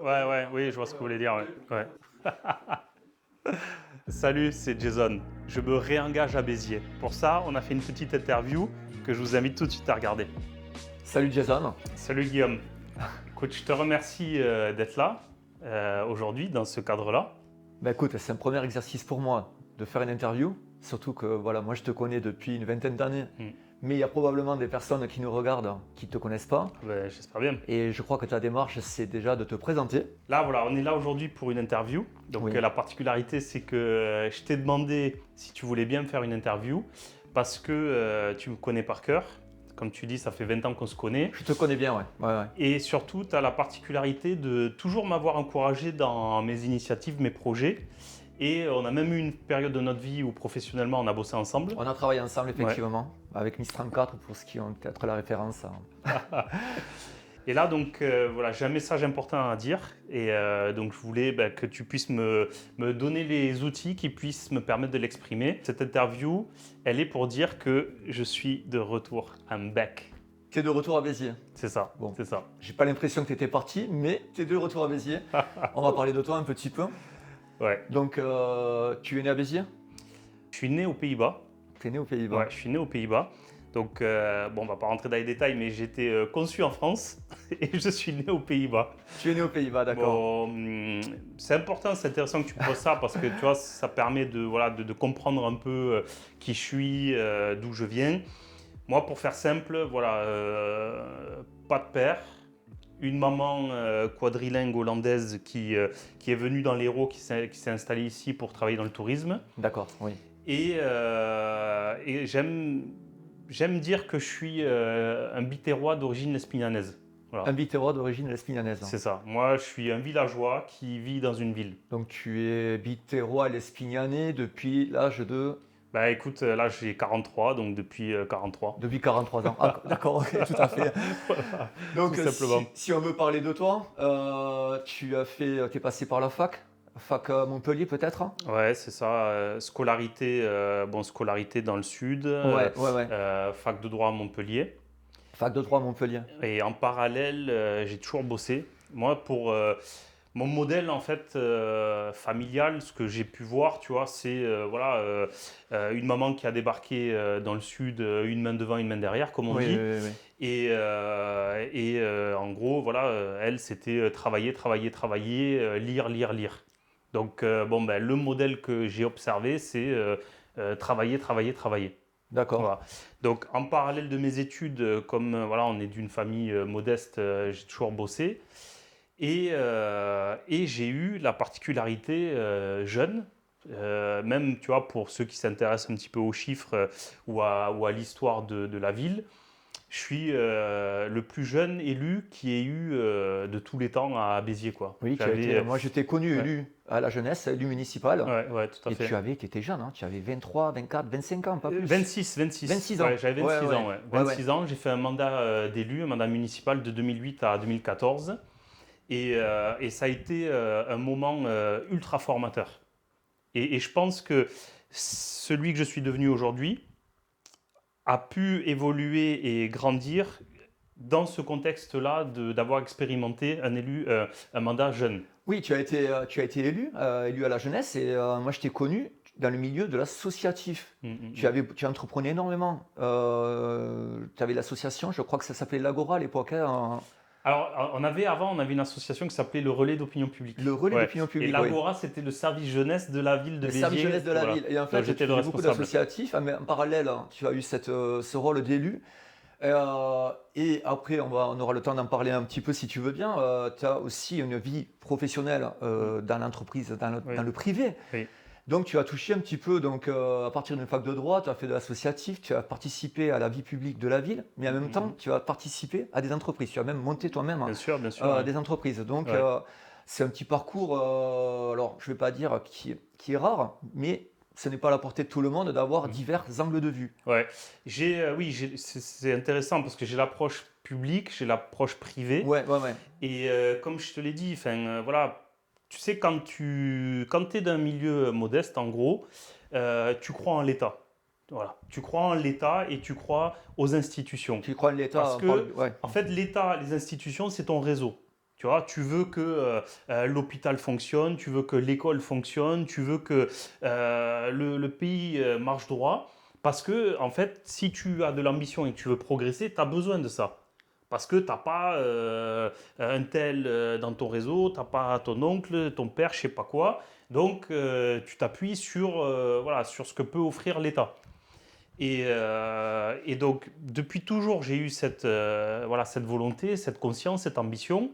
Oui, je vois ce que vous voulez dire. Ouais. Salut, c'est Jason. Je me réengage à Béziers. Pour ça, on a fait une petite interview que je vous invite tout de suite à regarder. Salut Jason. Salut Guillaume. Écoute, je te remercie d'être là aujourd'hui dans ce cadre-là. Écoute, c'est un premier exercice pour moi de faire une interview, surtout que voilà, moi je te connais depuis une vingtaine d'années, mais il y a probablement des personnes qui nous regardent qui ne te connaissent pas. J'espère bien. Et je crois que ta démarche, c'est déjà de te présenter. Là, voilà, on est là aujourd'hui pour une interview. Donc Oui. la particularité, c'est que je t'ai demandé si tu voulais bien me faire une interview parce que tu me connais par cœur. Comme tu dis, ça fait 20 ans qu'on se connaît. Je te connais bien, ouais. Et surtout, tu as la particularité de toujours m'avoir encouragé dans mes initiatives, mes projets. Et on a même eu une période de notre vie où professionnellement, on a bossé ensemble. On a travaillé ensemble, effectivement, avec Miss 34 pour ce qui ont peut-être la référence. Et là, donc, voilà, j'ai un message important à dire. Et donc, je voulais que tu puisses me donner les outils qui puissent me permettre de l'exprimer. Cette interview, elle est pour dire que je suis de retour. I'm back. Tu es de retour à Béziers. C'est ça, Bon. c'est ça. J'ai pas l'impression que tu étais parti, mais tu es de retour à Béziers. On va parler de toi un petit peu. Ouais. Donc, tu es né à Béziers? Je suis né aux Pays-Bas. Tu es né aux Pays-Bas. Ouais, je suis né aux Pays-Bas. Donc, bon, on va pas rentrer dans les détails, mais j'ai été conçu en France et je suis né aux Pays-Bas. Tu es né aux Pays-Bas, d'accord. Bon, c'est important, c'est intéressant que tu poses ça parce que tu vois, ça permet de comprendre un peu qui je suis, d'où je viens. Moi, pour faire simple, voilà, pas de père, une maman quadrilingue hollandaise qui est venue dans l'Hérault, qui s'est installée ici pour travailler dans le tourisme. D'accord, oui. Et j'aime dire que je suis un Biterrois d'origine lespignanaise. Voilà. Un Biterrois d'origine lespignanaise. C'est ça. Moi, je suis un villageois qui vit dans une ville. Donc tu es Biterrois lespignanais depuis l'âge de... Écoute, là j'ai 43, donc depuis 43. Depuis 43 ans. Ah, d'accord, ok, tout à fait. Voilà, Donc tout simplement. si on veut parler de toi, tu es passé par la fac Montpellier peut-être? Ouais, c'est ça. Scolarité dans le sud. Ouais. Fac de droit à Montpellier. Fac de droit à Montpellier. Et en parallèle, j'ai toujours bossé. Moi, pour mon modèle en fait familial, ce que j'ai pu voir, tu vois, c'est une maman qui a débarqué dans le sud, une main devant, une main derrière, comme on dit. Oui. Et en gros, voilà, elle, c'était travailler, lire. Donc, le modèle que j'ai observé, c'est travailler. D'accord. Voilà. Donc, en parallèle de mes études, comme voilà, on est d'une famille modeste, j'ai toujours bossé. Et j'ai eu la particularité jeune, même tu vois, pour ceux qui s'intéressent un petit peu aux chiffres ou à l'histoire de la ville, je suis le plus jeune élu qui ait eu de tous les temps à Béziers, quoi. Oui, moi je t'ai connu élu à la jeunesse, élu municipal. Ouais, tout à fait. Et tu étais jeune, hein, tu avais 23, 24, 25 ans, pas plus. 26 ans. Ouais, j'avais 26 ans, ouais. 26 Ouais. ans, j'ai fait un mandat d'élu, un mandat municipal de 2008 à 2014. Et ça a été un moment ultra formateur. Et je pense que celui que je suis devenu aujourd'hui a pu évoluer et grandir dans ce contexte-là d'avoir expérimenté un mandat jeune. Oui, tu as été élu à la jeunesse et moi je t'ai connu dans le milieu de l'associatif. Tu entreprenais énormément. Tu avais l'association, je crois que ça s'appelait l'Agora à l'époque. Alors, on avait une association qui s'appelait le Relais d'Opinion Publique. Le Relais d'Opinion Publique, et l'Agora, c'était le service jeunesse de la ville de Béziers. Le service jeunesse de la ville. Et en fait, j'étais tu le fais beaucoup responsable. d'associatifs. Mais en parallèle, tu as eu ce rôle d'élu. Et après, on aura le temps d'en parler un petit peu si tu veux bien. Tu as aussi une vie professionnelle dans l'entreprise, dans le privé. Oui. Donc tu as touché un petit peu, à partir d'une fac de droit, tu as fait de l'associatif, tu as participé à la vie publique de la ville, mais en même temps, tu as participé à des entreprises. Tu as même monté toi-même bien sûr, des entreprises. Donc c'est un petit parcours, alors je ne vais pas dire qui est rare, mais ce n'est pas à la portée de tout le monde d'avoir divers angles de vue. Ouais, c'est intéressant parce que j'ai l'approche publique, j'ai l'approche privée. Ouais. Et comme je te l'ai dit, voilà, tu sais, quand tu es d'un milieu modeste, en gros, tu crois en l'État. Voilà. Tu crois en l'État et tu crois aux institutions. Tu crois en l'État parce que, en fait, l'État, les institutions, c'est ton réseau. Tu vois, tu veux que l'hôpital fonctionne, tu veux que l'école fonctionne, tu veux que le pays marche droit. Parce que, en fait, si tu as de l'ambition et que tu veux progresser, tu as besoin de ça. Parce que tu n'as pas un tel dans ton réseau, tu n'as pas ton oncle, ton père, je sais pas quoi. Donc, tu t'appuies sur, voilà, sur ce que peut offrir l'État. Et donc, depuis toujours, j'ai eu voilà, cette volonté, cette conscience, cette ambition,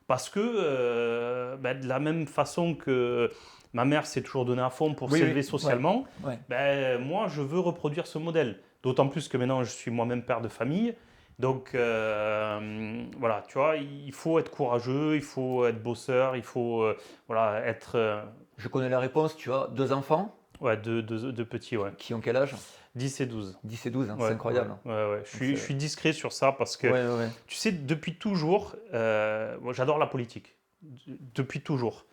parce que ben, de la même façon que ma mère s'est toujours donnée à fond pour Oui, oui, s'élever ouais, socialement, ouais. ben, moi, je veux reproduire ce modèle. D'autant plus que maintenant, je suis moi-même père de famille. Donc, voilà, tu vois, il faut être courageux, il faut être bosseur, il faut voilà, être Je connais la réponse, tu as 2 enfants ouais, de petits, ouais. qui ont quel âge? 10 et 12. 10 et 12, hein, c'est Ouais, ouais, incroyable. ouais, ouais. Donc Je suis discret sur ça parce que, ouais, ouais, ouais. tu sais, depuis toujours, moi, j'adore la politique. Depuis toujours.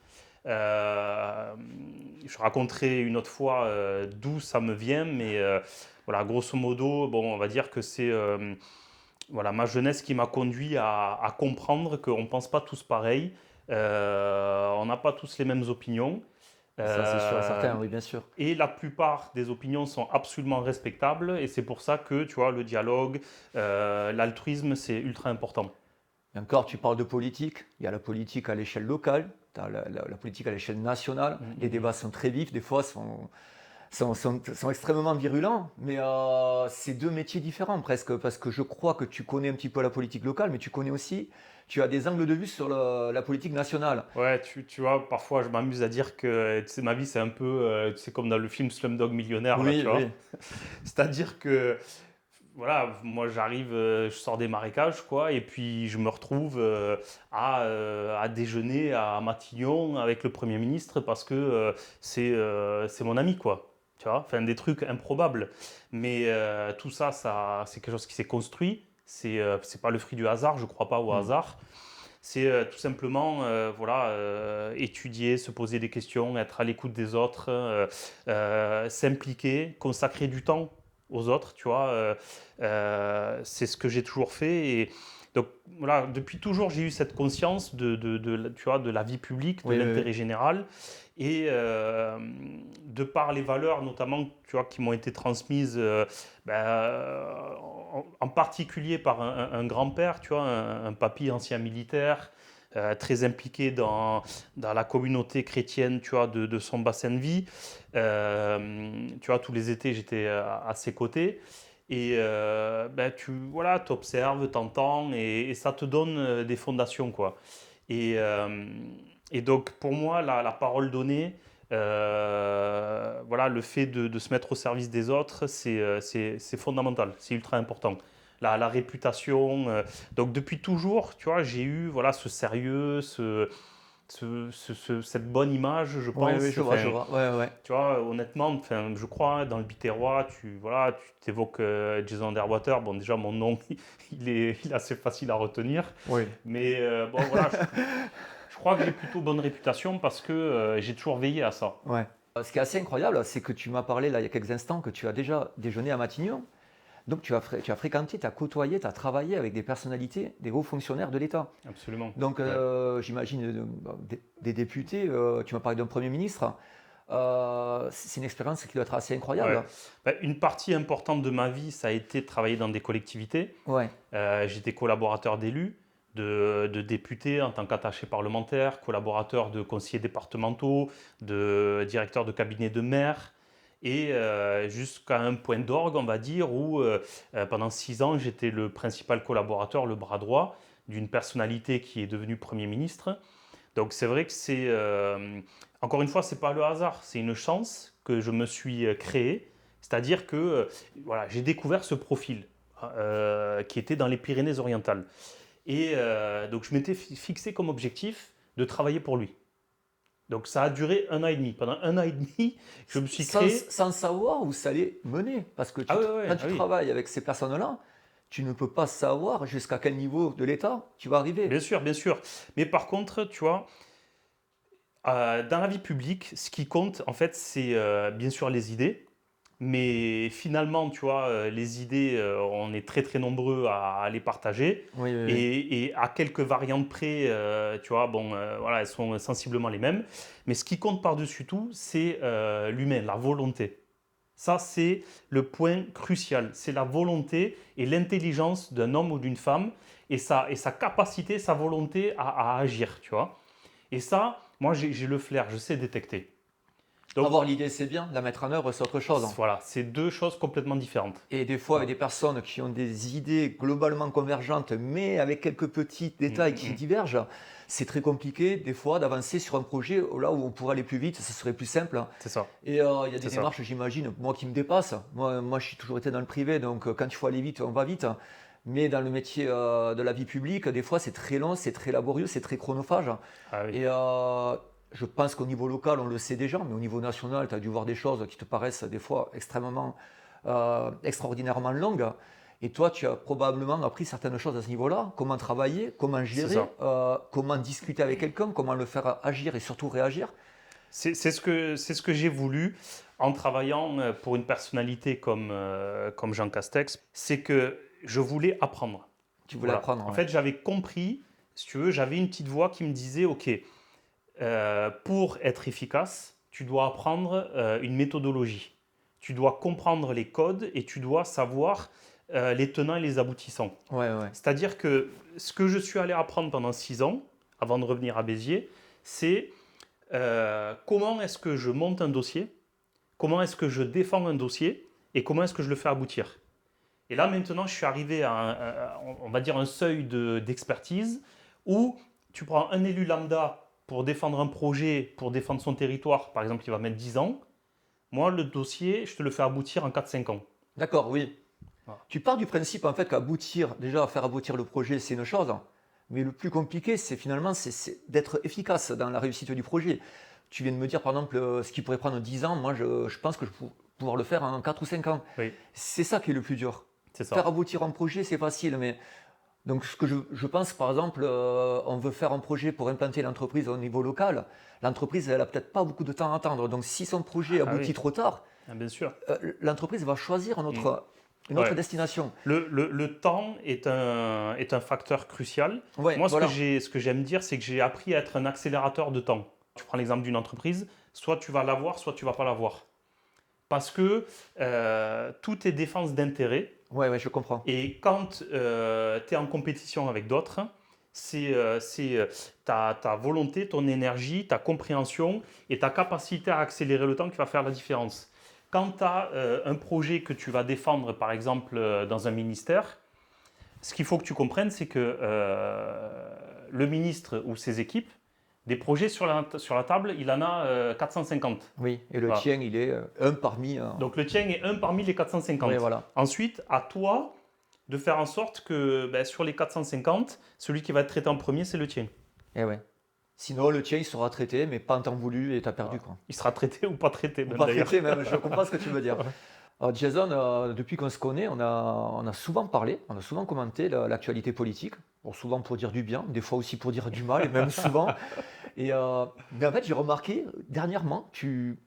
Je raconterai une autre fois d'où ça me vient, mais voilà, grosso modo, bon, on va dire que c'est voilà, ma jeunesse qui m'a conduit à comprendre qu'on ne pense pas tous pareil, on n'a pas tous les mêmes opinions. Ça, c'est sûr et Euh, certain, oui, bien sûr. et la plupart des opinions sont absolument respectables. Et c'est pour ça que, tu vois, le dialogue, l'altruisme, c'est ultra important. Et encore, tu parles de politique. Il y a la politique à l'échelle locale, tu as la politique à l'échelle nationale. Mm, Les mm, débats sont très vifs, des fois sont extrêmement virulents, mais c'est deux métiers différents presque, parce que je crois que tu connais un petit peu la politique locale, mais tu connais aussi, tu as des angles de vue sur la politique nationale. ouais, tu vois, parfois je m'amuse à dire que tu sais, ma vie c'est un peu, tu sais, comme dans le film Slumdog Millionnaire, là, Oui, tu oui. vois. C'est-à-dire que, voilà, moi j'arrive, je sors des marécages, quoi, et puis je me retrouve à déjeuner à Matignon avec le Premier ministre parce que c'est mon ami, quoi. Tu vois, enfin des trucs improbables. Mais tout ça, c'est quelque chose qui s'est construit. C'est pas le fruit du hasard, je crois pas au Hmm. hasard. C'est tout simplement voilà, étudier, se poser des questions, être à l'écoute des autres, s'impliquer, consacrer du temps aux autres, tu vois. C'est ce que j'ai toujours fait. Et donc voilà, depuis toujours, j'ai eu cette conscience tu vois, de la vie publique, de Oui, oui, oui. l'intérêt général. Et de par les valeurs, notamment, tu vois, qui m'ont été transmises, en particulier par un grand-père, tu vois, un papy ancien militaire, très impliqué dans la communauté chrétienne, tu vois, de son bassin de vie. Tu vois, tous les étés, j'étais à ses côtés. Et tu voilà, t'observes, t'entends, et ça te donne des fondations, quoi. Et, euh, et donc, pour moi, la parole donnée, voilà, le fait de se mettre au service des autres, c'est fondamental, c'est ultra important. La réputation. Donc, depuis toujours, tu vois, j'ai eu voilà, ce sérieux, cette bonne image, je Oui, oui, pense. je Enfin, vois. Ouais, ouais. tu vois, honnêtement, enfin, je crois, dans le Biterrois, voilà, tu t'évoques Jason Underwater. Bon, déjà, mon nom, il est assez facile à retenir. Oui. Mais bon, voilà, je crois que j'ai plutôt bonne réputation parce que j'ai toujours veillé à ça. Ouais. Ce qui est assez incroyable, c'est que tu m'as parlé là il y a quelques instants que tu as déjà déjeuné à Matignon. Donc tu as fréquenté, tu as côtoyé, tu as travaillé avec des personnalités, des hauts fonctionnaires de l'État. Absolument. Donc Ouais. j'imagine des députés, tu m'as parlé d'un Premier ministre. C'est une expérience qui doit être assez Ouais. incroyable. Ben, une partie importante de ma vie, ça a été de travailler dans des collectivités. Ouais, J'étais collaborateur d'élus, de députés en tant qu'attaché parlementaire, collaborateur de conseillers départementaux, de directeur de cabinet de maire, et jusqu'à un point d'orgue, on va dire, où pendant 6 ans, j'étais le principal collaborateur, le bras droit d'une personnalité qui est devenue Premier ministre. Donc c'est vrai que encore une fois, c'est pas le hasard, c'est une chance que je me suis créée. C'est-à-dire que voilà, j'ai découvert ce profil qui était dans les Pyrénées-Orientales. Et donc je m'étais fixé comme objectif de travailler pour lui. Donc ça a duré 1 an et demi. Pendant 1 an et demi, je me suis créé. sans savoir où ça allait mener. Parce que Ah oui, oui, quand ah tu oui. travailles avec ces personnes-là, tu ne peux pas savoir jusqu'à quel niveau de l'État tu vas arriver. Bien sûr, bien sûr. Mais par contre, tu vois, dans la vie publique, ce qui compte, en fait, c'est bien sûr les idées. Mais finalement, tu vois, les idées, on est très très nombreux à les partager. Oui, oui, oui. Et à quelques variantes près, tu vois, bon, voilà, elles sont sensiblement les mêmes. Mais ce qui compte par-dessus tout, c'est l'humain, la volonté. Ça, c'est le point crucial. C'est la volonté et l'intelligence d'un homme ou d'une femme et sa capacité, sa volonté à agir, tu vois. Et ça, moi, j'ai le flair, je sais détecter. Donc, Avoir l'idée, c'est bien, la mettre en œuvre, c'est autre chose. voilà, c'est deux choses complètement différentes. Et des fois, avec Voilà. des personnes qui ont des idées globalement convergentes, mais avec quelques petits Mm, détails mm, qui mm. divergent, c'est très compliqué, des fois, d'avancer sur un projet là où on pourrait aller plus vite, ça serait plus simple. C'est ça, Et il y a des c'est ça. démarches, j'imagine, moi qui me dépassent. Moi, je suis toujours été dans le privé, donc quand il faut aller vite, on va vite. Mais dans le métier de la vie publique, des fois, c'est très long, c'est très laborieux, c'est très chronophage. Ah oui. Et je pense qu'au niveau local, on le sait déjà, mais au niveau national, tu as dû voir des choses qui te paraissent des fois extrêmement, extraordinairement longues. Et toi, tu as probablement appris certaines choses à ce niveau-là. Comment travailler, comment C'est gérer, ça. comment discuter avec quelqu'un, comment le faire agir et surtout réagir. C'est ce que j'ai voulu en travaillant pour une personnalité comme Jean Castex, c'est que je voulais apprendre. Tu voulais Voilà. apprendre, En ouais. fait, j'avais compris, si tu veux, j'avais une petite voix qui me disait, OK, pour être efficace, tu dois apprendre une méthodologie. Tu dois comprendre les codes et tu dois savoir les tenants et les aboutissants. Ouais, ouais. C'est-à-dire que ce que je suis allé apprendre pendant 6 ans, avant de revenir à Béziers, c'est comment est-ce que je monte un dossier, comment est-ce que je défends un dossier et comment est-ce que je le fais aboutir. Et là maintenant, je suis arrivé à, on va dire, un seuil d'expertise où tu prends un élu lambda pour défendre un projet, pour défendre son territoire, par exemple, il va mettre 10 ans. Moi, le dossier, je te le fais aboutir en 4-5 ans. D'accord, oui. Voilà. Tu pars du principe en fait qu'aboutir, déjà faire aboutir le projet, c'est une chose, mais le plus compliqué, c'est finalement c'est d'être efficace dans la réussite du projet. Tu viens de me dire par exemple ce qui pourrait prendre 10 ans, moi je pense que je vais pouvoir le faire en 4 ou 5 ans. Oui, C'est ça qui est le plus dur. c'est Faire ça. aboutir un projet, c'est facile, mais donc ce que je pense par exemple, on veut faire un projet pour implanter l'entreprise au niveau local. L'entreprise, elle a peut-être pas beaucoup de temps à attendre. Donc si son projet Ah aboutit oui, trop tard, ah, bien sûr. l'entreprise va choisir Mm. une autre Ouais. destination. Le temps est un facteur crucial. Ouais, Moi, voilà. ce que j'aime dire, c'est que j'ai appris à être un accélérateur de temps. Tu prends l'exemple d'une entreprise, soit tu vas l'avoir, soit tu vas pas l'avoir. Parce que tout est défense d'intérêt. Ouais, ouais, je comprends. Et quand tu es en compétition avec d'autres, c'est ta volonté, ton énergie, ta compréhension et ta capacité à accélérer le temps qui va faire la différence. Quand tu as un projet que tu vas défendre, par exemple, dans un ministère, ce qu'il faut que tu comprennes, c'est que le ministre ou ses équipes, des projets sur la table, il en a 450. Oui, et le Voilà. tien, il est un parmi. Donc le tien est un parmi les 450. Oui, voilà. Ensuite, à toi de faire en sorte que ben, sur les 450, celui qui va être traité en premier, c'est le tien. Eh ouais. Sinon, le tien, il sera traité, mais pas en temps voulu et tu as perdu, Voilà. quoi. Il sera traité ou pas traité, Ou même pas d'ailleurs. traité, même, je comprends ce que tu veux dire. Ouais. Alors, Jason, depuis qu'on se connaît, on a souvent parlé, on a souvent commenté l'actualité politique. Bon, souvent pour dire du bien, des fois aussi pour dire du mal, et même souvent. Mais en fait, j'ai remarqué, dernièrement, tu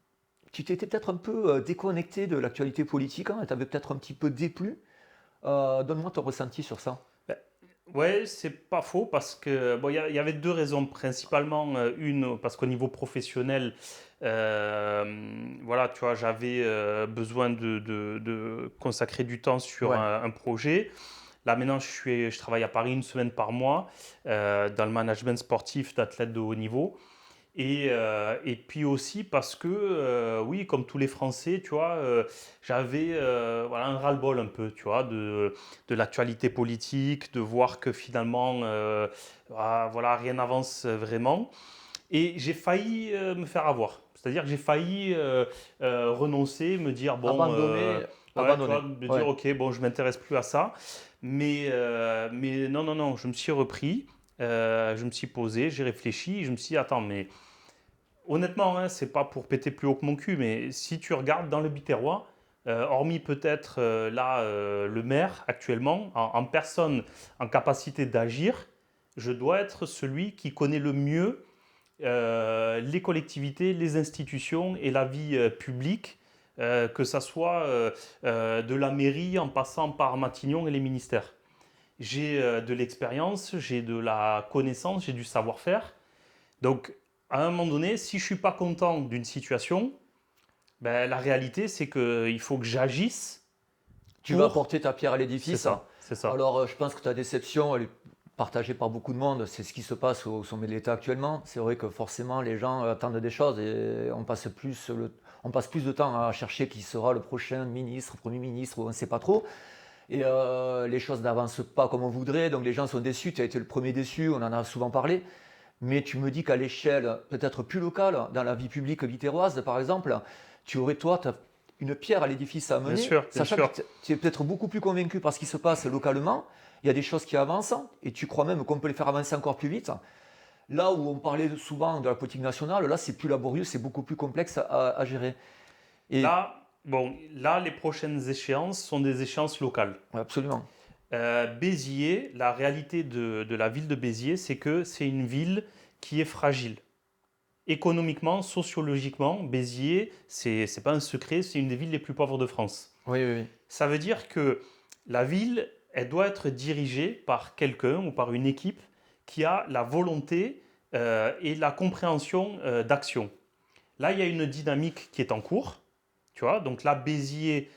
t'étais peut-être un peu déconnecté de l'actualité politique, hein, tu avais peut-être un petit peu déplu. Donne-moi ton ressenti sur ça. Ben, ouais, c'est pas faux parce que bon, y avait deux raisons principalement. Une, parce qu'au niveau professionnel, voilà, tu vois, j'avais besoin de consacrer du temps sur Ouais, un projet. Là maintenant, je travaille à Paris une semaine par mois dans le management sportif d'athlètes de haut niveau. Et puis aussi parce que, oui, comme tous les Français, tu vois, j'avais voilà, un ras-le-bol un peu, tu vois, de l'actualité politique, de voir que finalement, voilà, rien n'avance vraiment. Et j'ai failli me faire avoir. C'est-à-dire que j'ai failli renoncer, me dire, bon, abandonné, ouais, tu vois, abandonné. me dire, Ouais. ok, bon, je m'intéresse plus à ça. Mais non, non, non, je me suis repris, je me suis posé, j'ai réfléchi, je me suis dit, attends, mais honnêtement, hein, c'est pas pour péter plus haut que mon cul, mais si tu regardes dans le Biterrois, hormis peut-être là le maire actuellement, en personne en capacité d'agir, je dois être celui qui connaît le mieux les collectivités, les institutions et la vie publique que ça soit de la mairie en passant par Matignon et les ministères. J'ai de l'expérience, j'ai de la connaissance, j'ai du savoir-faire. Donc, à un moment donné, si je ne suis pas content d'une situation, ben, la réalité, c'est qu'il faut que j'agisse Tu vas pour... apporter ta pierre à C'est l'édifice. ça, c'est ça. Alors, je pense que ta déception, elle est partagée par beaucoup de monde. C'est ce qui se passe au sommet de l'État actuellement. C'est vrai que forcément, les gens attendent des choses et on passe plus de temps à chercher qui sera le prochain ministre, Premier ministre, ou on ne sait pas trop. Et les choses n'avancent pas comme on voudrait, donc les gens sont déçus. Tu as été le premier déçu, on en a souvent parlé. Mais tu me dis qu'à l'échelle peut-être plus locale, dans la vie publique vitéroise par exemple, tu aurais toi une pierre à l'édifice à Bien amener, sûr, bien sachant sûr. que tu es peut-être beaucoup plus convaincu par ce qui se passe localement. Il y a des choses qui avancent et tu crois même qu'on peut les faire avancer encore plus vite. Là où on parlait souvent de la politique nationale, là c'est plus laborieux, c'est beaucoup plus complexe à gérer. Et Là, les prochaines échéances sont des échéances locales. absolument. Béziers, la réalité de la ville de Béziers, c'est que c'est une ville qui est fragile. Économiquement, sociologiquement, Béziers, c'est pas un secret, c'est une des villes les plus pauvres de France. Oui, oui, oui. Ça veut dire que la ville, elle doit être dirigée par quelqu'un ou par une équipe qui a la volonté et la compréhension d'action. Là, il y a une dynamique qui est en cours, tu vois. Donc là, Béziers,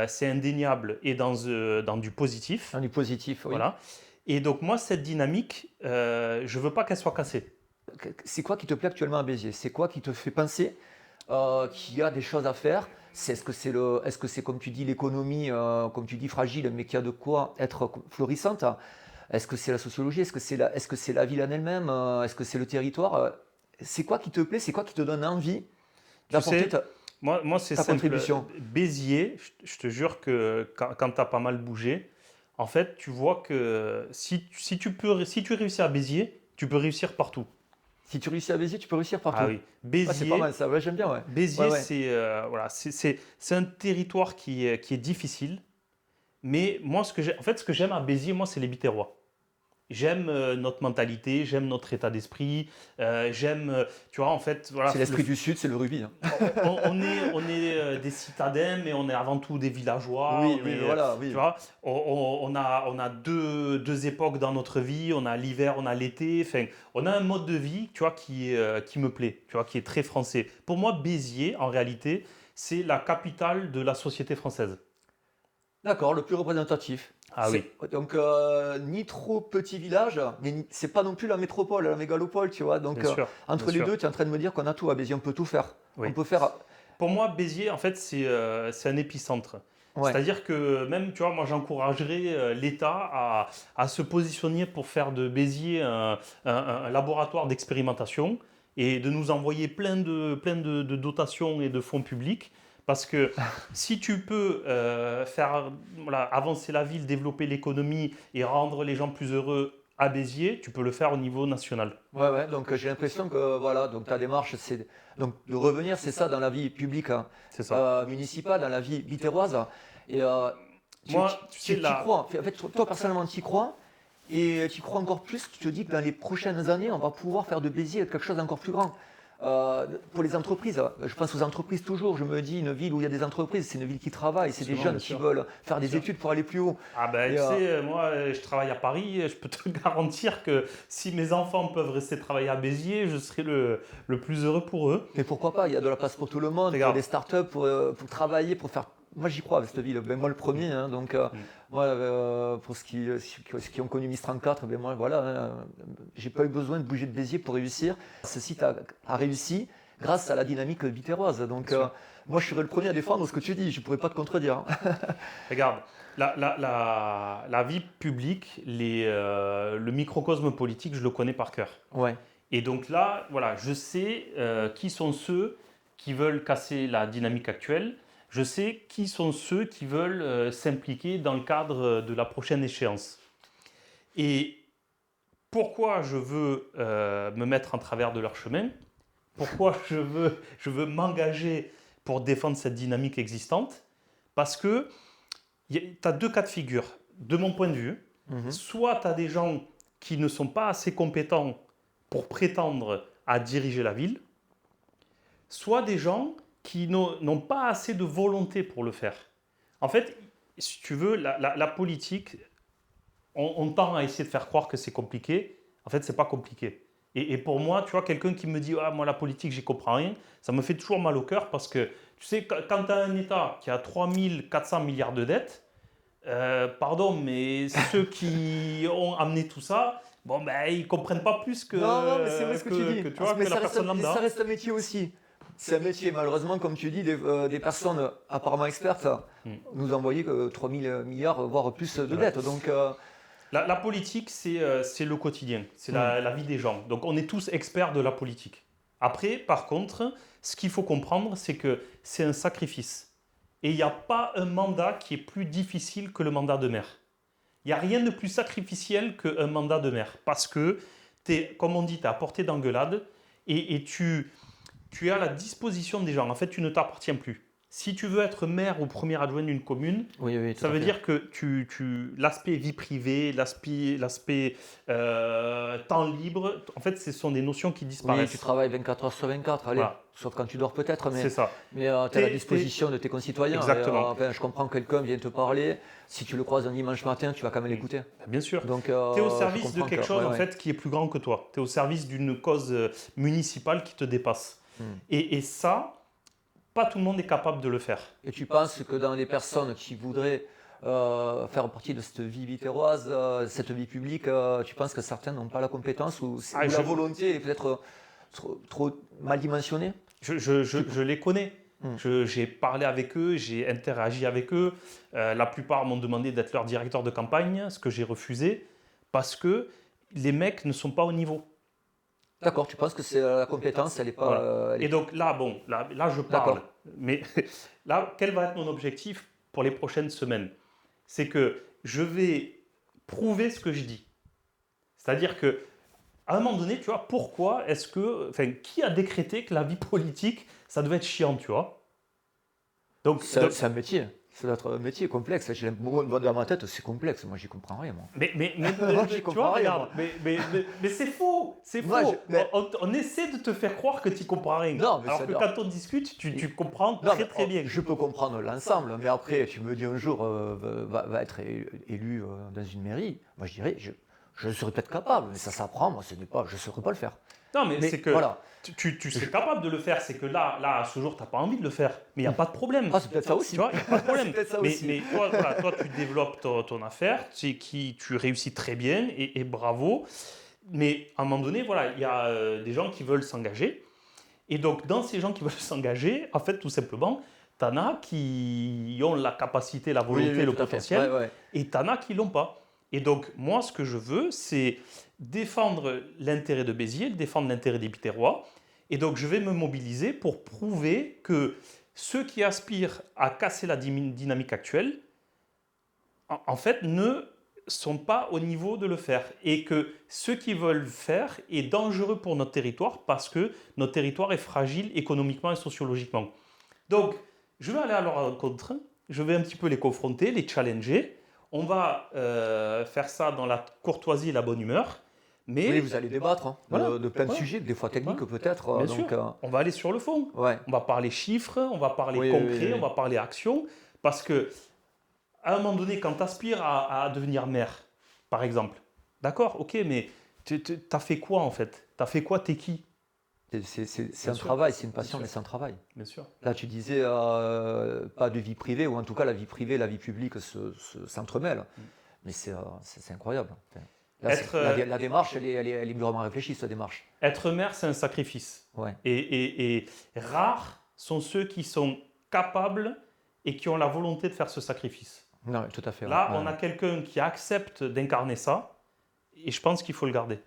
c'est indéniable et dans du positif. Un du positif, oui. Voilà. Et donc moi, cette dynamique, je ne veux pas qu'elle soit cassée. C'est quoi qui te plaît actuellement à Béziers? C'est quoi qui te fait penser qu'il y a des choses à faire? Est-ce que c'est comme tu dis l'économie, comme tu dis fragile, mais qu'il y a de quoi être florissante? Est-ce que c'est la sociologie? Est-ce que c'est la ville en elle-même? Est-ce que c'est le territoire? C'est quoi qui te plaît? C'est quoi qui te donne envie Tu d'apporter sais, moi c'est ta simple. contribution? Béziers, je te jure que quand tu as pas mal bougé, en fait, tu vois que si tu réussis à Béziers, tu peux réussir partout. Si tu réussis à Béziers, tu peux réussir Ah partout. oui, Ah, c'est pas mal ça, ouais, j'aime bien, ouais. Ouais, Béziers, ouais. c'est un territoire qui est difficile. Mais moi, ce que j'aime à Béziers, moi, c'est les Biterrois. J'aime notre mentalité, j'aime notre état d'esprit, tu vois, en fait, voilà, C'est l'esprit du Sud, c'est le rugby, hein. on est des citadins, mais on est avant tout des villageois. Oui, oui, voilà, Tu oui. vois, on a deux époques dans notre vie, on a l'hiver, on a l'été, enfin, on a un mode de vie, tu vois, qui me plaît, tu vois, qui est très français. Pour moi, Béziers, en réalité, c'est la capitale de la société française. D'accord, le plus représentatif. Ah oui, Donc, ni trop petit village, mais c'est pas non plus la métropole, la mégalopole, tu vois. Donc, bien sûr, entre bien les sûr. deux, tu es en train de me dire qu'on a tout à Béziers, on peut tout faire. Oui. On peut faire. Pour moi, Béziers, en fait, c'est un épicentre. Ouais. C'est-à-dire que même, tu vois, moi, j'encouragerais l'État à se positionner pour faire de Béziers un laboratoire d'expérimentation et de nous envoyer plein de dotations et de fonds publics. Parce que si tu peux faire avancer la ville, développer l'économie et rendre les gens plus heureux à Béziers, tu peux le faire au niveau national. Ouais, ouais. Donc, j'ai l'impression que, voilà, donc ta démarche, c'est donc de revenir, c'est ça, dans la vie publique, hein, C'est ça. municipale, dans la vie bitéroise. Et Moi, tu sais, tu y crois. En fait, toi, personnellement, tu y crois. Et tu y crois encore plus. Tu te dis que dans les prochaines années, on va pouvoir faire de Béziers quelque chose d'encore plus grand. Pour les entreprises, je pense aux entreprises toujours. Je me dis, une ville où il y a des entreprises, c'est une ville qui travaille. C'est des Absolument, jeunes bien qui sûr. veulent faire Bien des sûr. études pour aller plus haut. Ah ben, Et, tu sais, moi, je travaille à Paris, je peux te garantir que si mes enfants peuvent rester travailler à Béziers, je serai le plus heureux pour eux. mais pourquoi pas? Il y a de la place pour tout le monde, pour Regarde. les startups, pour travailler, pour faire. Moi, j'y crois avec cette ville. Ben, moi, le premier. Hein, donc, moi, pour ceux qui ont connu Miss 34, ben, moi, voilà, hein, j'ai pas eu besoin de bouger de Béziers pour réussir. Ce site a réussi grâce à la dynamique bitéroise. Donc, Bien sûr. moi, je serais le premier à défendre ce que tu dis. Je pourrais pas te contredire, hein. Regarde, la vie publique, le microcosme politique, je le connais par cœur. Ouais. Et donc là, voilà, je sais qui sont ceux qui veulent casser la dynamique actuelle. Je sais qui sont ceux qui veulent s'impliquer dans le cadre de la prochaine échéance. Et pourquoi je veux me mettre en travers de leur chemin? Pourquoi je veux m'engager pour défendre cette dynamique existante? Parce que tu as deux cas de figure. De mon point de vue, Mhm. soit tu as des gens qui ne sont pas assez compétents pour prétendre à diriger la ville, soit des gens qui n'ont pas assez de volonté pour le faire. En fait, si tu veux, la politique, on tend à essayer de faire croire que c'est compliqué. En fait, c'est pas compliqué. Et pour moi, tu vois, quelqu'un qui me dit « Ah, moi, la politique, j'y comprends rien », ça me fait toujours mal au cœur parce que, tu sais, quand tu as un État qui a 3400 milliards de dettes, pardon, mais ceux qui ont amené tout ça, bon, ben, ils ne comprennent pas plus que, Non, mais c'est vrai ce que tu dis. tu vois, Mais que la personne ça lambda. reste un métier aussi. C'est un métier, malheureusement, comme tu dis, des personnes apparemment expertes nous envoyaient que 3000 milliards, voire plus de dettes. Donc, La politique, c'est le quotidien, c'est la vie des gens. Donc on est tous experts de la politique. Après, par contre, ce qu'il faut comprendre, c'est que c'est un sacrifice. Et il n'y a pas un mandat qui est plus difficile que le mandat de maire. Il n'y a rien de plus sacrificiel qu'un mandat de maire. Parce que, comme on dit, tu es à portée d'engueulade et tu es à la disposition des gens. En fait, tu ne t'appartiens plus. Si tu veux être maire ou premier adjoint d'une commune, oui, ça veut dire que l'aspect vie privée, l'aspect temps libre, en fait, ce sont des notions qui disparaissent. Oui, tu travailles 24 heures sur 24, allez, Voilà. sauf quand tu dors peut-être, C'est ça. mais tu es à la disposition de tes concitoyens. Exactement. Enfin, je comprends que quelqu'un vient te parler, si tu le croises un dimanche matin, tu vas quand même l'écouter. Bien sûr. Donc, tu es au service de quelque chose en fait, qui est plus grand que toi. Tu es au service d'une cause municipale qui te dépasse. Et ça, pas tout le monde est capable de le faire. Et tu penses que dans les personnes qui voudraient faire partie de cette vie bitéroise, cette vie publique, tu penses que certains n'ont pas la compétence ou la volonté est peut-être trop mal dimensionnée? Je les connais. J'ai parlé avec eux, j'ai interagi avec eux. La plupart m'ont demandé d'être leur directeur de campagne, ce que j'ai refusé, parce que les mecs ne sont pas au niveau. D'accord, tu penses que c'est la compétence, elle n'est pas... Voilà. Et donc là, là je parle. Mais là, quel va être mon objectif pour les prochaines semaines? C'est que je vais prouver ce que je dis. C'est-à-dire que à un moment donné, tu vois, pourquoi est-ce que... Enfin, qui a décrété que la vie politique, ça devait être chiant, tu vois? Donc, c'est un métier. Ça doit être un métier complexe. J'ai dans ma tête, c'est complexe. Moi, j'y comprends rien, moi. Mais tu vois, regarde, mais c'est faux. C'est faux. On essaie de te faire croire que tu ne comprends rien. Non, mais alors que quand on discute, tu comprends très bien. Je peux comprendre l'ensemble, mais après, tu me dis un jour, va être élu dans une mairie. Moi, je dirais, je serais peut-être capable, mais ça s'apprend. Moi, je ne saurais pas le faire. Non, mais c'est que voilà. tu serais capable de le faire. C'est que là, à ce jour, tu n'as pas envie de le faire. Mais il n'y a pas de problème. Ah, c'est peut-être ça aussi. Tu vois, il n'y a pas de problème. Mais toi, tu développes ton affaire, tu réussis très bien et bravo. Mais à un moment donné, voilà, il y a des gens qui veulent s'engager. Et donc, dans ces gens qui veulent s'engager, en fait, tout simplement, tu en as qui ont la capacité, la volonté, le potentiel, et tu en as qui ne l'ont pas. Et donc, moi, ce que je veux, c'est défendre l'intérêt de Béziers, défendre l'intérêt des Biterrois. Et donc, je vais me mobiliser pour prouver que ceux qui aspirent à casser la dynamique actuelle, en fait, ne sont pas au niveau de le faire. Et que ceux qui veulent le faire est dangereux pour notre territoire parce que notre territoire est fragile économiquement et sociologiquement. Donc, je vais aller à leur rencontre, je vais un petit peu les confronter, les challenger. On va faire ça dans la courtoisie et la bonne humeur. Mais oui, vous allez débattre de plein de sujets, des fois techniques peut-être. Bien sûr. On va aller sur le fond. Ouais. On va parler chiffres, on va parler concret, on va parler action. Parce que à un moment donné, quand tu aspires à devenir maire, par exemple, d'accord, ok, mais tu as fait quoi en fait? Tu as fait quoi? T'es qui? C'est un travail, c'est une passion, mais c'est un travail. Bien sûr. Là, tu disais pas de vie privée, ou en tout cas la vie privée, la vie publique s'entremêlent. Mais c'est incroyable. Là, la démarche, elle est mûrement réfléchie, cette démarche. Être maire, c'est un sacrifice. Ouais. Et rares sont ceux qui sont capables et qui ont la volonté de faire ce sacrifice. Non, tout à fait. Là, on a quelqu'un qui accepte d'incarner ça, et je pense qu'il faut le garder.